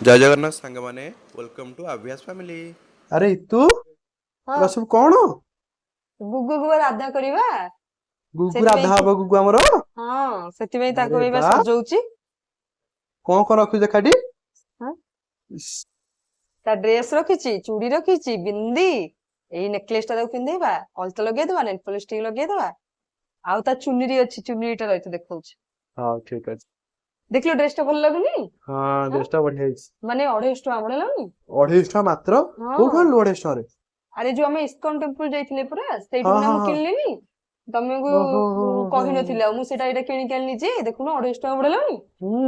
जय जगन्नाथ सांग माने वेलकम टू अभ्यास फैमिली। अरे तू ହଁ ଏଗୁରା ସବୁ କଣ? ଗୁଗୁକୁ ବା ରାଧା କରିବା ଗୁଗୁ ସେଥିପାଇଁ ରାଧା କି ହବ ଗୁଗୁ ଆମର? ହଁ ସେଥିପାଇଁ ଆରେ ତାକୁ ଏବେ ବା ସଜଉଛି। କଣ କଣ ରଖୁଛୁ ଦେଖାଟି? ହଁ ଇସ୍, ତା ଡ୍ରେସ ରଖିଛି, ଚୁଡ଼ି ରଖିଛି, ବିନ୍ଦି, ଏଇ ନେକଲେସ ଟା ତାକୁ ପିନ୍ଧେଇବା, ଅଳତା ଲଗେଇଦବା, ନେଲ ପଲିଶ ଟିକେ ଲଗେଇଦବା। ଆଉ ତା ଚୁନରି ଅଛି, ଚୁନରିଟା ରହିଛି ଦେଖଉଛି। ହଉ ଠିକ ଅଛି। ଦେଖିଲ ଡ୍ରେସ ଟା ଭଲ ଲାଗୁନି? ହଁ ହଁ ଡ୍ରେସଟା ବଢିଆ ହେଇଛି। ମାନେ 250 ଟଙ୍କା ବଢିଆ ଲାଗୁନି? 250 ଟଙ୍କା ମାତ୍ର? କୋଉଠୁ ହଁ ଆଣିଲୁ 250 ଟଙ୍କାରେ? ଆରେ ଯୋଉ ଆମେ ଇସ୍କନ ଟେମ୍ପଲ ଯାଇଥିଲେ ପୁରା ହଁ ସେଇଠୁ ନା ହଁ ମୁଁ ହଁ। କିଣିଲିନି ତମକୁ। ଓହୋ ହୋ ହୋ ହୋ। କହିନଥିଲି ଆଉ ମୁଁ ସେଇଟା ଏଇଟା କିଣିକି ଆଣିଲି ଯେ ଦେଖୁନ 250 ଟଙ୍କା ବଢିଆ ଲାଗୁନି? ହୁଁ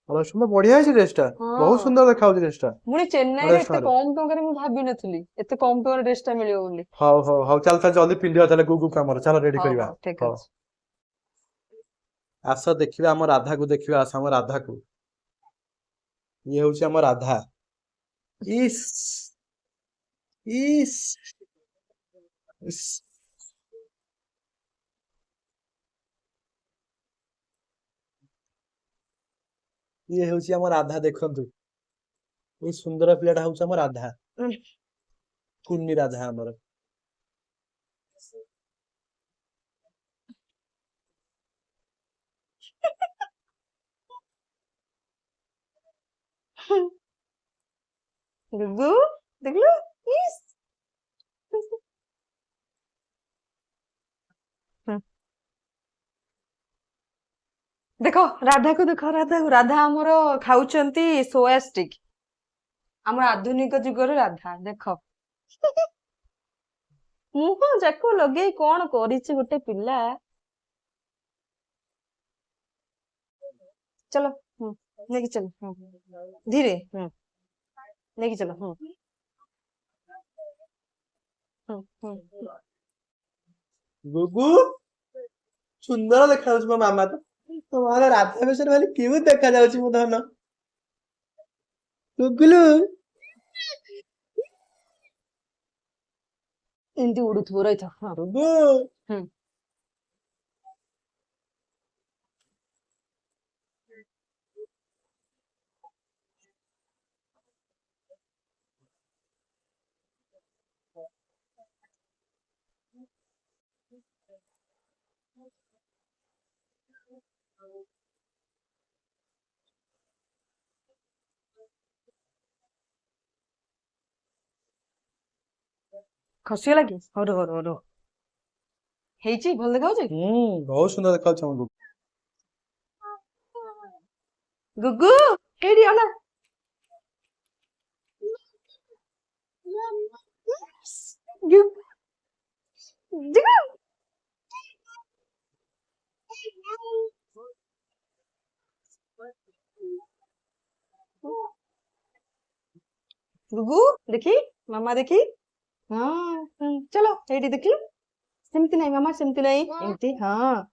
250 ଟଙ୍କା ବଢିଆ ହେଇଛି ଡ୍ରେସଟା। ବହୁତ ହଁ ସୁନ୍ଦର ଦେଖାଯାଉଛି ଡ୍ରେସଟା। ପୁଣି ଚେନ୍ନାଇରେ 250 ଏତେ ଟଙ୍କାରେ। କମ ଟଙ୍କାରେ ମୁଁ ଭାବିନଥିଲି ଏତେ କମ ଟଙ୍କାର ଡ୍ରେସ ଟା ମିଳିବ ବୋଲି। ହଉ ହଉ ହଉ ଚାଲ ଚାଲ ଜଲ୍ଦି ପିନ୍ଧିବା ଚାଲ ଗୁଗୁକୁ ଆମର ଚାଲ ରେଡି ହଉ କରିବା। ହଉ ଠିକ ହଉ ଅଛି। ଆସ ଦେଖିବା ଆମ ରାଧାକୁ ଦେଖିବା ଆସ ଆମ ରାଧାକୁ। ଇଏ ହଉଛି ଆମ ରାଧା। ଇସ୍ ଇସ୍ ଇସ୍। ଇଏ ହଉଛି ଆମ ରାଧା ଦେଖନ୍ତୁ। ଏଇ ସୁନ୍ଦର ପିଲାଟା ହଉଛି ଆମ ରାଧା। କୁନି ରାଧା ଆମର। ଗୁଗୁ ଦେଖିଲୁ? ଇସ୍। ହୁଁ, ଦେଖ ରାଧାକୁ, ଦେଖ ରାଧାକୁ, ରାଧା ଆମର ଖାଉଛନ୍ତି ସୋୟା ଷ୍ଟିକ୍। ଆମର ଆଧୁନିକ ଯୁଗର ରାଧା ଦେଖ। ମୁହଁ ଯାକୁ ଲଗେଇ କଣ କରିଛି ଗୋଟେ ପିଲା। चलो। लेके चलो। धीरे। लेके चलो। ଗୁଗୁ ସୁନ୍ଦର ଦେଖାଯାଉଛି ମୋ ମାମା ତ। ତମର ରାଧା ବେଶରେ ଭାରି କ୍ୟୁଟ ଦେଖାଯାଉଛି ମୋ ଧନ। ଗୁଗୁଲୁ ଏମିତି ଉଡୁଥିବ ରହିଥାଅ। ହଁ। ଗୁଗୁ ହୁଁ। ଖସିଗଲା କି? ହଉ ରୁହ ରୁହ ରୁହ। ହେଇଛି ଭଲ ଦେଖାଯାଉଛି? ବହୁତ ସୁନ୍ଦର ଦେଖାଯାଉଛି ଆମ ଗୁଗୁ। ଗୁଗୁ ଏଇଠି ଅନା। ଗୁ- ଯିବୁ? गुगु देखी, मामा देखी। हाँ चलो एठी देखी। सेमती नहीं मामा, सेमती नहीं एमती। हाँ।